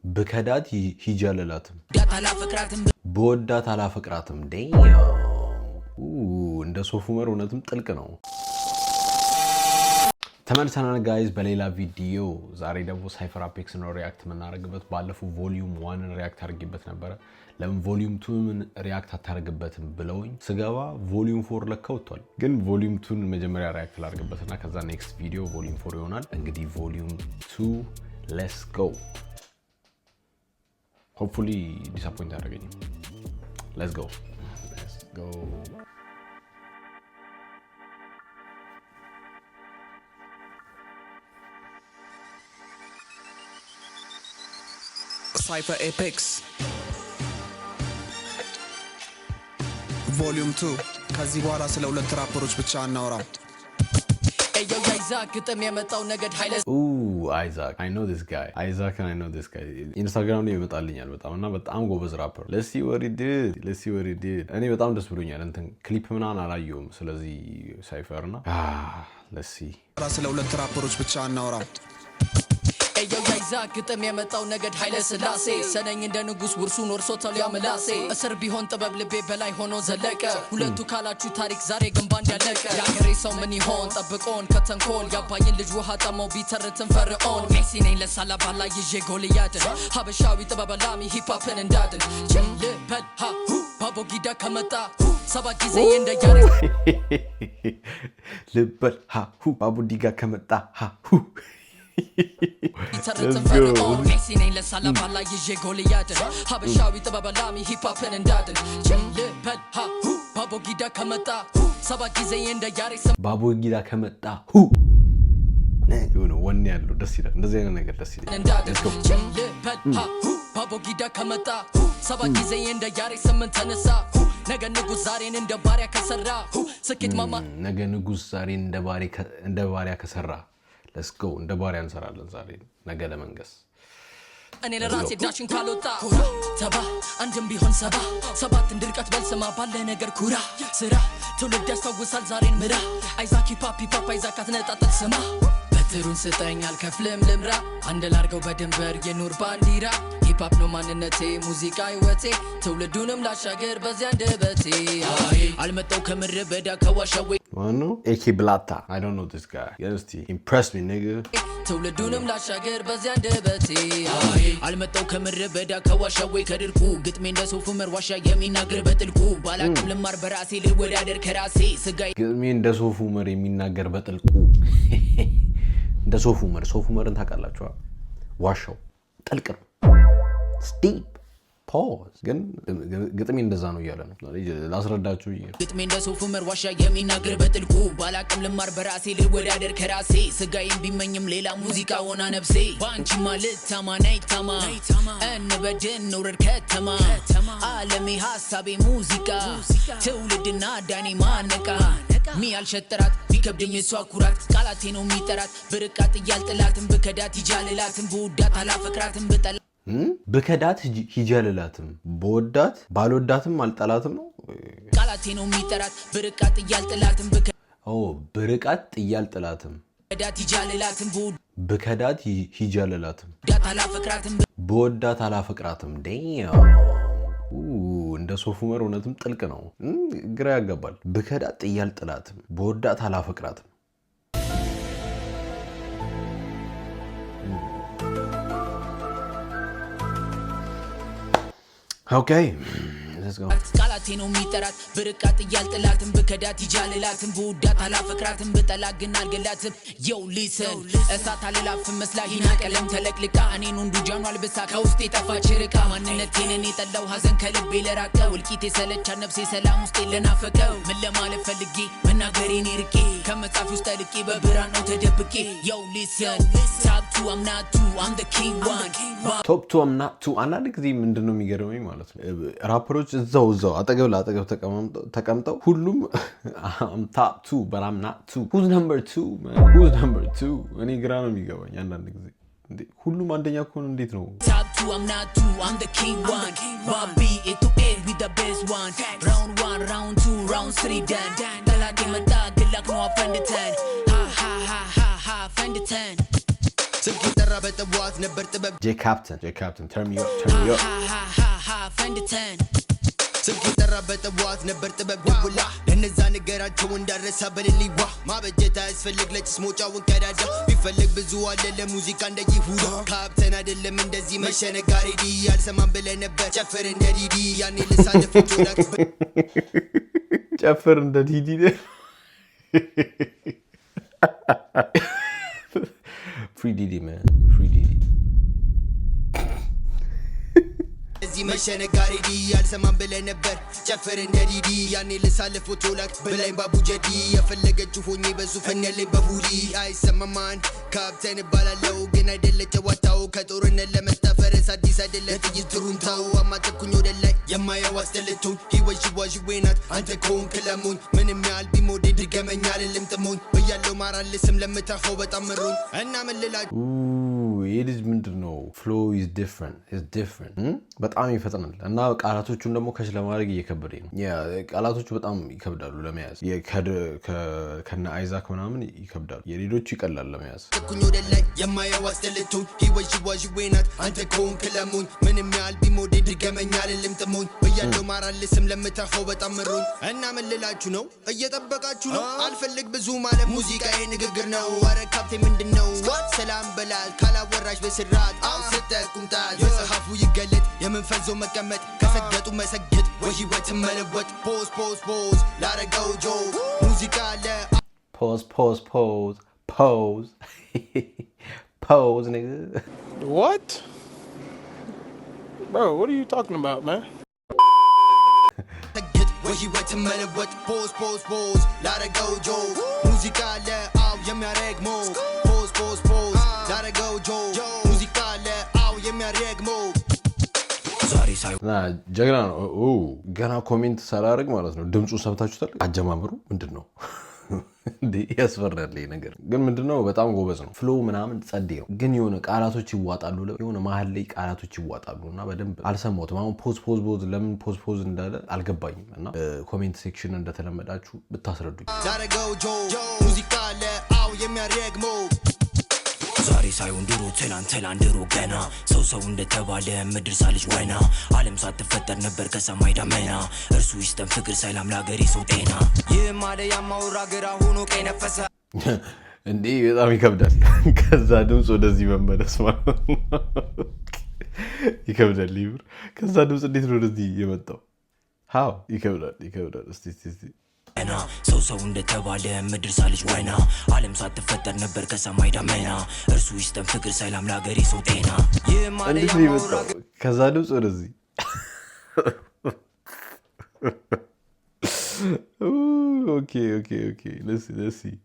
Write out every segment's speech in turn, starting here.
بكدات هيجاللاتم بودات على فكراتم ديم እንደ ሶፉመር እውነትም ጥልቅ ነው ተመልሰናል ጋይስ በሌላ ቪዲዮ ዛሬ ደግሞ ሳይፈር አፔክስ ነው ሪአክት መናረግበት ባለፈው ቮሊዩም 1 ሪአክት አድርጌበት ነበር ለምን ቮሊዩም 2 ሪአክት አታረግበትም ብለውኝ ስገባ ቮሊዩም 4 ለካውቷል ግን ቮሊዩም 2 መጀመሪያ ሪአክት ላርግበትና ከዛ ኔክስት ቪዲዮ ቮሊዩም 4 ይሆናል እንግዲህ ቮሊዩም 2 let's go hopefully disappoint አደረገኝ let's go Cypher Apex Volume 2 ከዚህ በኋላ ስለ ሁለት ራፐሮች ብቻ እናወራ Yo Isaac ግጥም የመጣው ነገድ ኃይለ Isaac I know this guy Isaac and I know this guy Instagram ላይ ይመጣልኛል በጣምና በጣም ጎበዝ ራፐር Let's see what he did እኔ በጣም ደስ ብሎኛል እንትን ክሊፕ ምናምን አላየውም ስለዚህ ሳይፈርና Let's see ስለ ሁለት ራፐሮች ብቻ እናወራ Yo Isaac ግጥም የመጣው ነገድ ኃይለ ስላሴ ሰነኝ እንደ ንጉስ ውርሱን ወርሶታል ያመላሴ እስር ቢሆን ጥበብ ልቤ በላይ ሆኖ ዘለቀ ሁለቱ ካላችሁ ታሪክ ዛሬ ግን ባንድ ያለቀ ያገሬ ሰው ምን ይሆን ጠብቆን ከተንኮል ያባይን ልጅ ውሃ ጠማው ቢተርትን ፈርዖን ሜሲ ነኝ ለሳላ ባላ ይዤ ጎልያድን ሀበሻዊ ጥበብ ላሚ ሂፕሆፕን እንዳድን ልበል ሃሁ ባቦ ጊዳ ከመጣ ሰባ ጊዜ እንደያረ ልበል ሃሁ ባቦ ዲጋ ከመጣ ሃሁ ሜሲ ነኝ ለሳላ ባላ ይዤ ጎልያድን ሀበሻዊ ጥበብ ላሚ ሂፕሆፕን እንዳድን ልበል ሃሁ ባቦ ጊዳ ከመጣ ሰባ ጊዜ እንደያረ ባቦ ጊዳ ከመጣ ነው ወን ያለው ደስ ይላል እንደዚህ አይነት ነገር ደስ ይላል ልበል ሃሁ ባቦ ጊዳ ከመጣ ሰባ ጊዜ እንደያረ ስምንት ተነሳ ነገ ንጉስ ዛሬን እንደ ባሪያ ከሰራ ስኬት ማማ ነገ ንጉስ ዛሬን እንደ ባሪያ ከሰራ Let's go እንደ ባሪያ እንሰራለን ዛሬ ነገ ለመንገስ እኔ ለራሴ ዳሽን ካልወጣ ኩራ ተባ አንድም ቢሆን ሰባት እንድርቀት በልሰማ ባለ ነገር ኩራ ስራ ትውልድ ያስታውሳል ዛሬን ምራ አይዛክ ሂፕሆፕ አይዛክ አትነጣጥል ስማ በትሩን ስጠኝ አልከፍልም ልምራ አንድ ላርገው በድንበር የኑር ባንዲራ ሂፕሆፕ ነው ማንነቴ ሙዚቃ ህይወቴ ትውልዱንም ላሻገር በዚያ እንደበቴ አልመጣው ከምድረ በዳ ከዋሻዌ Mano, AK Blata. I don't know this guy. You understand? Impress me, nigga. ትውልዱንም ላሻገር በዚያ እንደበቴ አልመጣው ከምድረ በዳ ከዋሻዌ ከድርቁ ግጥሜ እንደ ሶፉመር ዋሻ የሚናገር በጥልቁ ባላቅም ልማር በራሴ ልወዳደር ከራሴ ስጋይ ግጥሜ እንደ ሶፉመር የሚናገር በጥልቁ እንደ ሶፉመርን ታውቃላችሁ ዋሻው ጥልቅ ነው ስቲፕ pause ግን ግጥሜ እንደዛ ነው ይያለ ነው ላስረዳችሁ ግጥሜ እንደ ሶፉመር ዋሻ የሚናገር በጥልቁ ባላቅም ልማር በራሴ ልወዳደር ከራሴ ስጋይም ቢመኝም ሌላ ሙዚቃ ሆና ነፍሴ ባንቺ ማለት ታማናይ ታማ እንበደን ኖር ከተማ ዓለሜ ሐሳቤ ሙዚቃ ትውልድና ዳኔ ማነቃ ሚያል ሸጥራት ቢከብደኝ እሷ ኩራት ቃላቴ ነው የሚጠራት ብርቃት እያልጥላትም በከዳት ይጃልላትም በውዳት አላፈቅራትም በጠላ በከዳት ይጃልላትም በወዳት ባልወዳትም አልጠላትም ነው ቃላቴ ነው የሚጠራት ብርቃት እያልጥላትም ብርቃት እያልጥላትም ከዳት ይጃልላትም በከዳት ይጃልላትም በወዳት አላፈቅራትም ዴም እንደ ሶፉመር እውነትም ጥልቅ ነው ግራ ያጋባል በከዳት እያልጥላትም በወዳት አላፈቅራትም Okay, let's go. ቃላቴ ነው የሚጠራት ብርቃት እያልጥላትም በከዳት ይጃልላትም በውዳት አላፈቅራትም በጠላት ግን አልገላትም Yo listen እሳት አልላፍም መስላሂና ቀለም ተለቅልቃ እኔን ወንዱ ጃኑ አልብሳ ከውስጤ ጠፋች ርቃ ማንነቴን እኔ ጠላው ሐዘን ከልቤ ለራቀው ውልቂቴ ሰለቻ ነፍሴ ሰላም ውስጤ ለናፈቀው ምን ለማለት ፈልጌ መናገሬን ርቄ ከመጻፍ ውስጥ ልቄ በብርሃን ነው ተደብቄ Yo listen top 2 I'm not 2 I'm the king one top 2 I'm not 2 አንዳንድ ጊዜ ምንድነው የሚገርመኝ ማለት ነው ራፐሮች እዛው አጠገብ ተቀምጠው ሁሉም I'm top 2 but I'm not 2 who's number 2 man who's number 2 እኔ ግራ ነው የሚገባኝ አንዳንድ ጊዜ እንዴ ሁሉም አንደኛ ከሆነ እንዴት ነው top 2 I'm not 2 I'm the king one Bobby it to end with the best one round 1 round 2 round 3 done ጠላቴ መጣ ግላክ ነው አፈንድተን ha ha ha ha ha አፈንድተን ስልክ ጠራ በጠዋት ነበር ጥበብ J Captain turn me up ፈንድተን ስልክ ጠራ በጠዋት ነበር ጥበብ ደውላ ለነዛ ነገራቸው እንዳረሳ በልልዋ ማበጀት አያስፈልግ ለጭስ ሞጫውን ቀዳዳ ቢፈልግ ብዙ አለ ለሙዚቃ እንደ ይሁዳ ካፕተን አይደለም እንደዚህ መሸነጋሪ ዲ ያልሰማን ብለህ ነበር ጨፍር እንደ ዲዲ ያኔ ልሳለፍ ጆላክ ጨፍር እንደ ዲዲ free Didi man free Didi እዚህ መሸነጋሪ ዲ ያልሰማን ብለህ ነበር ጨፍር እንደ ዲዲ ያኔ ልሳለፍ ጆላክ ብላኝ ባቡጀዲ የፈለገችው ሆኜ በዙፈን ያለኝ በቡሊ አይሰማማን ካፕተን ባላለው ግን አይደለ ጨዋታው ከጦርነት ለመጣፈረስ አዲስ አይደለ ጥይት ትሩንታው አማተኩኝ ወደ ላይ የማየው አስተልቶኝ ህይወት ሽዋሽዌናት አንተ ከሆንክ ለሞኝ ምንም ያህል ቢሞዴ ድገመኛል ልምጥሞኝ በያለው ማራልስም ለምታፈው በጣም ምሮኝ እና ምን ልላችሁ ይህ ልጅ ምንድን ነው flow is different በጣም ይፈጥናል እና ቃላቶቹን ደግሞ ከች ለማድረግ እየከበደኝ ነው ቃላቶቹ በጣም ይከብዳሉ ለመያዝ ከነ አይዛክ ምናምን ይከብዳሉ የሌሎቹ ይቀላል ለመያዝ ተኩኝ ወደ ላይ የማየው አስተልቶኝ ህይወት ሽዋሽዌናት አንተ ከሆንክ ለሞኝ ምንም ያህል ቢሞዴ ድገመኛል ልምጥሞኝ በያለው ማራልስም ለምታፈው በጣም ምሮኝ እና ምን ልላችሁ ነው እየጠበቃችሁ ነው አልፈልግ ብዙ ማለት ሙዚቃ ንግግር ነው አረ ካፕቴ ምንድነው ሰላም በላል ካላወራሽ በስራት ስትቁምጣ የጸሐፉ ይገለጥ የመንፈዞ መቀመጥ ከሰገጡ መሰገጥ ወህይወት መለወጥ ፖዝ ላረገው ጆ ሙዚቃ አለ pose nigga What? Bro, what are you talking about, man? ወህይወት መለወጥ ፖዝ ላረገው ጆ ሙዚቃ አለ አው የሚያረግ ሞ ፖዝ ላረገው ጆ ሙዚቃ አለ አው የሚያረግ ሞ ዛሬ ሳይ ጀግና ነው ገና ኮሜንት ሳላረግ ማለት ነው ድምፁ ሰምታችሁታል አጀማምሩ ምንድነው እንዴ ያስፈራል ነገር ግን ምንድነው በጣም ጎበዝ ነው ፍሎ ምናምን ጸዴ ነው ግን የሆነ ቃላቶች ይዋጣሉ የሆነ መሃል ላይ ቃላቶች ይዋጣሉና በደንብ አልሰማሁትም አሁን ፖዝ ለምን ፖዝ እንዳለ አልገባኝም እና ኮሜንት ሴክሽን እንደተለመዳችሁ ብታስረዱኝ ዳረገው ጆ ሙዚቃ አለ አው የሚያረግ ሞ ዛሬ ሳይሆን ድሮ ትላንት ድሮ ገና ሰው እንደተባለ ምድር ሳልጅ ወና ዓለም ሳትፈጠር ነበር ከሰማይ ዳመና እርሱ ይስጠን ፍቅር ሰላም ለሀገሬ ሰው ጤና ይህ ማለ ያማውራ ግራ ሆኖ ቀይ ነፈሰ እንዴ በጣም ይከብዳል ከዛ ድምፅ ወደዚህ መመለስ ማለት ይከብዳል ሊብር ከዛ ድምፅ እንዴት ነው ወደዚህ የመጣው ሃው ይከብዳል እስቲ ሰው እንደተባለ ምድር ሳልጅ ወና ዓለም ሳትፈጠር ነበር ከሰማይ ዳመና እርሱ ይስጠን ፍቅር ሰላም ለሀገሬ ሰው ጤና ይህ ማለ ያማውራ ከዛ ድምፅ ወደዚህ ኦኬ let's see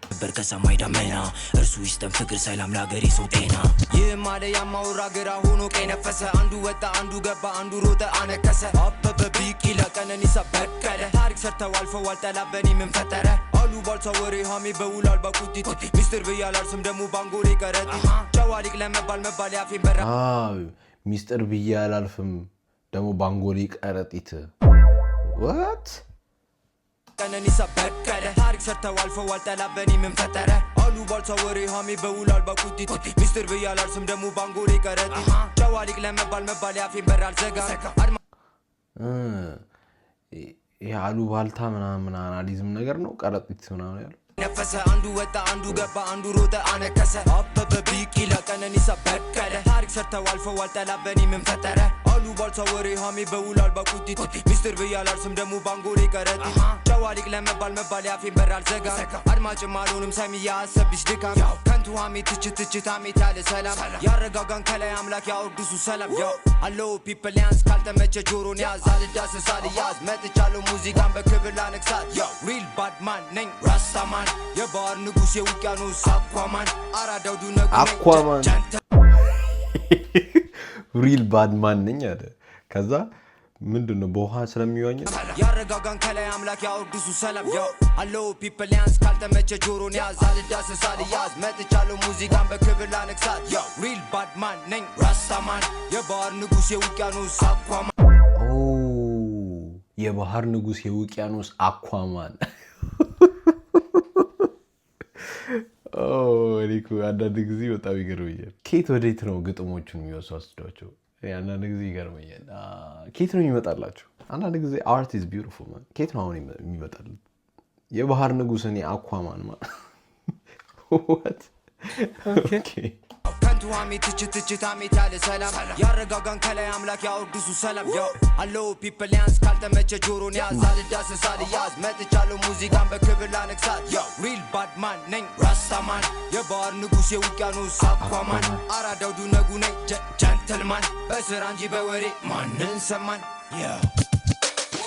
ነበር ከሰማይ ዳመና እርሱ ይስጠን ፍቅር ሰላም ለሀገሬ ሰው ጤና ይህ ማለ ያማውራ ግራ ሆኖ ቀይ ነፈሰ አንዱ ወጣ አንዱ ገባ አንዱ ሮጠ አነከሰ አበበ ቢቂላ ቀነኒሳ በቀለ ታሪክ ሰርተው አልፈዋል ጠላት በኔ ምን ፈጠረ አሉ ባልታ ወሬ ሀሜ በውላል ባቁቲት ሚስጥር ብያላል ስም ደግሞ ባንጎሌ ቀረጢት ጨዋሊቅ ለመባል ያፌን በራ ሚስጥር ብያላልፍም ደግሞ ባንጎሌ ቀረጢት what ቀነኒሳ በቀለ ታሪክ ሰርተው አልፈዋል ጠላት በኔ ምን ፈጠረ አሉ ባልታ ወሬ ሀሜ በውላል ባቁቲት ሚስጥር ብያላል ስም ደግሞ ባንጎሌ ቀረጢት ጨዋሊቅ ለመባል ያፌን በራል ዘጋ ያሉ ባልታ ምናምን አናሊዝም ነገር ነው ቀረጢት ምናምን ያለው ነፈሰ አንዱ ወጣ አንዱ ገባ አንዱ ሮጠ አነከሰ አበበ ቢቂላ ቀነኒሳ በቀለ ታሪክ ሰርተው አልፈዋል ጠላት በኔ ምን ፈጠረ አሉ ባልታ ወሬ ሀሜ በውላል ባቁቲት ሚስጥር ብያላል ስም ደግሞ ባንጎሌ ቀረጢት ጨዋሊቅ ለመባል ያፌን በራል ዘጋ አድማጭም አልሆንም ሰሚ ያሰብሽ ድካም ከንቱ ሀሜ ትችት ሀሜት ያለ ሰላም ያረጋጋን ከላይ አምላክ ያወርዱሱ ሰላም አለው ፒፕል ያንስ ካልተመቸ ጆሮን ያዝ አልዳስስ አልያዝ መጥቻለሁ ሙዚቃን በክብር ላነግሳት ሪል ባድማን ነኝ ራስታማን የባህር ንጉስ የውቅያኖስ አኳማን አራዳው ዱነጉ አኳማን ሪል ባድማን ነኝ አለ ከዛ ምንድነው በውሃ ስለሚዋኝ ያረጋጋን ከላይ አምላክ ያወርዱሱ ሰላም አለው ፒፕል ያንስ ካልተመቸ ጆሮን ያዝ አልዳስስ አልያዝ መጥቻለሁ ሙዚቃን በክብር ላነግሳት ሪል ባድማን ነኝ ራስታማን የባህር ንጉስ የውቅያኖስ አኳማን የባህር ንጉስ የውቅያኖስ አኳማን እኔ አንዳንድ ጊዜ በጣም ይገርመኛል። ኬት ወዴት ነው ግጥሞቹን የሚወስዷቸው? አንዳንድ ጊዜ ይገርመኛል። ኬት ነው የሚመጣላቸው? አንዳንድ ጊዜ አርት ኢዝ ቢዩቲፉል ማን። ኬት ነው አሁን የሚመጣል? የባህር ንጉሥ እኔ አኳማን ማለት ከንቱ ሐሜት ትችት ሐሜት ያለ ሰላም ያረጋጋን ከላይ አምላክ ያወርድሱ ሰላም አለው ፒፕል ያንስ ካልተመቸ ጆሮን ያዝ አልዳስስ አልያዝ መጥቻለሁ ሙዚቃን በክብር ላነግሳት ሪል ባድማን ነኝ ራስታማን የባህር ንጉሥ የውቅያኖስ አኳማን አራዳው ዱነጉ ነኝ ጀንትልማን በስራ እንጂ በወሬ ማንን ሰማን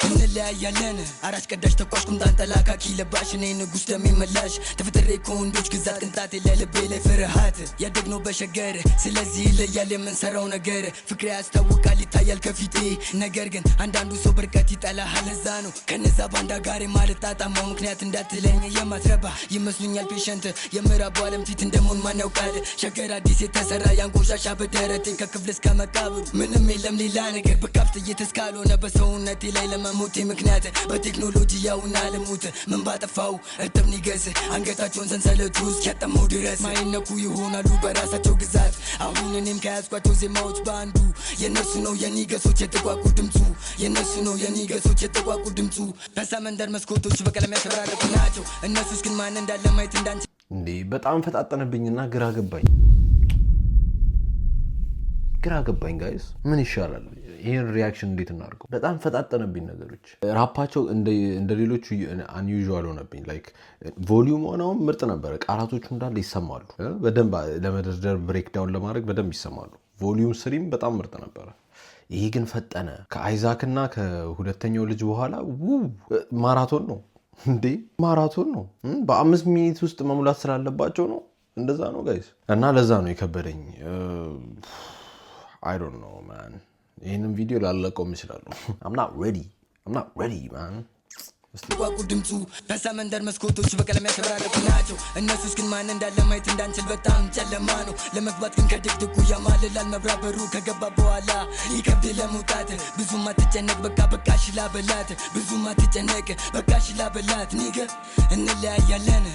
እንለያያለን አራሽ ቀዳሽ ተኳሽ ቁምጣን ጠላካኪ ለባሽ እኔ ንጉሥ ደሜ መላሽ ተፈጥሬ ከወንዶች ግዛት ቅንጣት ለልቤ ላይ ፍርሃት ያደግነው በሸገር ስለዚህ ይለያል የምንሰራው ነገር ፍቅሬ ያስታውቃል ይታያል ከፊቴ ነገር ግን አንዳንዱ ሰው በርቀት ይጠላሃል ለዛ ነው ከነዛ ባንዳ ጋር የማልጣጣመው ምክንያት እንዳትለኝ የማትረባ ይመስሉኛል ፔሸንት የምዕራቡ ዓለም ፊት እንደመሆን ማን ያውቃል ሸገር አዲስ የተሰራ ያንቆሻሻ በደረቴ ከክፍል እስከ መቃብሩ ምንም የለም ሌላ ነገር በካፍት እየተስካልሆነ በሰውነቴ ላይ ሞቴ ምክንያት በቴክኖሎጂ ያውና ልሙት ምን ባጠፋው እርጥብ ንገስ አንገታቸውን ሰንሰለቱ ውስጥ ያጠመው ድረስ ማይነኩ ይሆናሉ በራሳቸው ግዛት አሁን እኔም ከያዝኳቸው ዜማዎች በአንዱ የነሱ ነው የኒገሶች የተቋቁ ድምፁ የነሱ ነው የኒገሶች የተቋቁ ድምፁ በሰመንደር መስኮቶች በቀለም ያሸበራረቁ ናቸው እነሱስ ግን ማን እንዳለ ማየት እንዳንቺ እንዴ በጣም ፈጣጠነብኝና ግራ ገባኝ ጋይስ ምን ይሻላል ይሄን ሪአክሽን እንዴት እናድርገው? በጣም ፈጣጠነብኝ ነገሮች። ራፓቸው እንደ ሌሎቹ አንዩዥዋል ሆነብኝ። ላይክ ቮሊዩም ሆነውም ምርጥ ነበረ። ቃላቶቹ እንዳለ ይሰማሉ። በደንብ ለመደርደር ብሬክ ዳውን ለማድረግ በደንብ ይሰማሉ። ቮሊዩም 3 በጣም ምርጥ ነበረ። ይሄ ግን ፈጠነ። ከአይዛክና ከሁለተኛው ልጅ በኋላ ማራቶን ነው እንዴ! ማራቶን ነው። በ5 ሚኒት ውስጥ መሙላት ስላለባቸው ነው። እንደዛ ነው ጋይስ። እና ለዛ ነው የከበደኝ። I don't know man. ይህንን ቪዲዮ ላለቀውም ይችላሉ። I'm not ready man. ቋቁ ድምፁ በሰመንደር መስኮቶች በቀለም ያሸበራረቁ ናቸው እነሱስ ግን ማን እንዳለ ማየት እንዳንችል በጣም ጨለማ ነው ለመግባት ግን ከድቅድቁ ያማልላል መብራት በሩ ከገባ በኋላ ይከብድ ለመውጣት ብዙም አትጨነቅ በቃ ሽላ በላት ብዙም አትጨነቅ በቃ ሽላ በላት ኒገ እንለያያለን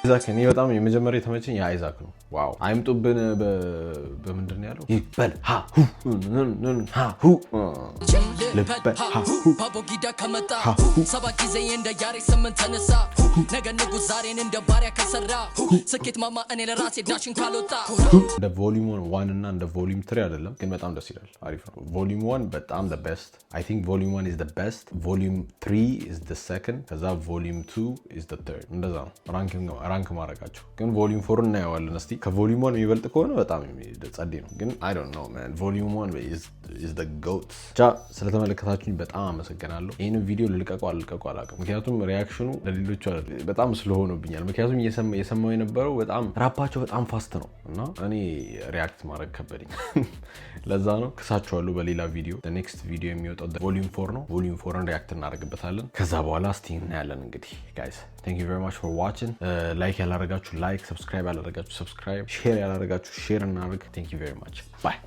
አይዛክ እኔ በጣም የመጀመሪያ የተመቸኝ የአይዛክ ነው። ዋው አይምጡብን በምንድን ያለው ይበል ባቦጊዳ ከመጣ ሰባት ጊዜ እንደ ያሬ 8 ተነሳ ነገ ንጉሥ ዛሬን እንደ ባሪያ ከሰራ ስኬት ማማ እኔ ለራሴ ዳሽን ካልወጣ እንደ ቮሊዩም 1 እና እንደ ቮሊዩም 3 አይደለም ግን በጣም ደስ ይላል። አሪፍ ነው። ቮሊዩም 1 በጣም the best. I think volume 1 is the best. Volume 3 is the second. ከዛ volume 2 is the third. እንደዛ ነው ራንክ ማድረጋቸው። ግን ቮሊዩም 4 እናየዋለን እስቲ። ከቮሊዩም 1 የሚበልጥ ከሆነ በጣም ጸዴ ነው። ግን I don't know man. volume 1 is the goat. ስለተመለከታችሁኝ በጣም አመሰግናለሁ። ይህንን ቪዲዮ ልልቀቀው አላውቅም። ምክንያቱም ሪያክሽኑ ለሌሎቹ በጣም ስለሆነብኛል። ምክንያቱም እየሰማው የነበረው በጣም ራፓቸው በጣም ፋስት ነው እና እኔ ሪያክት ማድረግ ከበደኝ። ለዛ ነው ክሳችኋለሁ በሌላ ቪዲዮ። ኔክስት ቪዲዮ የሚወጣው ቮሊዩም 4 ነው። ቮሊዩም 4ን ሪያክት እናደርግበታለን። ከዛ በኋላ እስቲ እናያለን። እንግዲህ ጋይስ thank you very much for watching. ላይክ ያላረጋችሁ ላይክ፣ ሰብስክራይብ ያላረጋችሁ ሰብስክራይብ፣ ሼር ያላረጋችሁ ሼር እናድርግ። thank you very much. Bye.